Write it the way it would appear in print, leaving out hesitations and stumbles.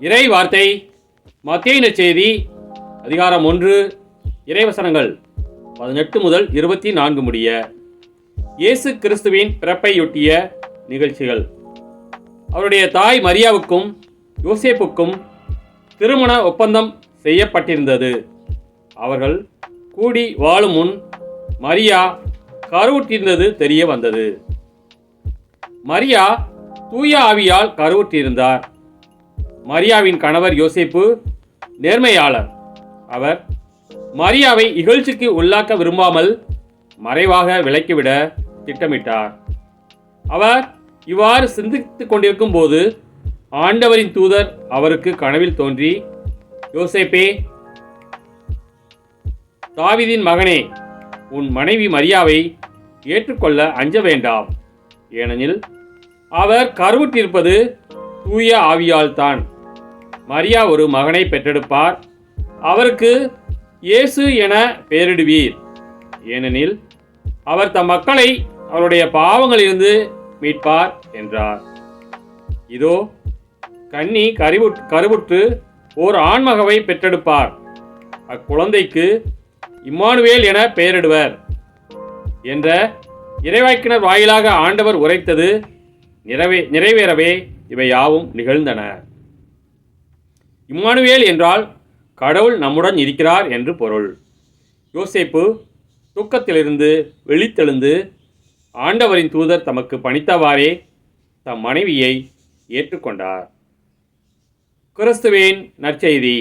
இறை வார்த்தை மத்தேயு நற்செய்தி அதிகாரம் 1 இறைவசனங்கள் 18 முதல் 24 முடிய. இயேசு கிறிஸ்துவின் பிறப்பையொட்டிய நிகழ்ச்சிகள். அவருடைய தாய் மரியாவுக்கும் யோசேப்புக்கும் திருமண ஒப்பந்தம் செய்யப்பட்டிருந்தது. அவர்கள் கூடி வாழும் முன் மரியா கருவுற்றிருந்தது தெரிய வந்தது. மரியா தூய ஆவியால் கருவுற்றிருந்தார். மரியாவின் கணவர் யோசேப்பு நேர்மையாளர். அவர் மரியாவை இகழ்ச்சிக்கு உள்ளாக்க விரும்பாமல் மறைவாக விலக்கிவிட திட்டமிட்டார். அவர் இவ்வாறு சிந்தித்துக் கொண்டிருக்கும் போது ஆண்டவரின் தூதர் அவருக்கு கனவில் தோன்றி, யோசேப்பே, தாவீதின் மகனே, உன் மனைவி மரியாவை ஏற்றுக்கொள்ள அஞ்ச வேண்டாம். ஏனெனில் அவர் கருவுற்றிருப்பது தூய ஆவியால் தான். மரியா ஒரு மகனை பெற்றெடுப்பார். அவருக்கு இயேசு என பெயரிடுவீர். ஏனெனில் அவர் தம் மக்களை அவருடைய பாவங்களிலிருந்து மீட்பார் என்றார். இதோ, கன்னி கருவுற்று ஓர் ஆண்மகவை பெற்றெடுப்பார். அக்குழந்தைக்கு இம்மானுவேல் என பெயரிடுவர் என்ற இறைவாக்கினர் வாயிலாக ஆண்டவர் உரைத்தது நிறைவேறவே இவை யாவும் நிகழ்ந்தன. இம்மானுவேல் என்றால் கடவுள் நம்முடன் இருக்கிறார் என்று பொருள். யோசேப்பு தூக்கத்திலிருந்து விழித்தெழுந்து ஆண்டவரின் தூதர் தமக்கு பணித்தவாறே தம் மனைவியை ஏற்றுக்கொண்டார். கிறிஸ்துவின் நற்செய்தி.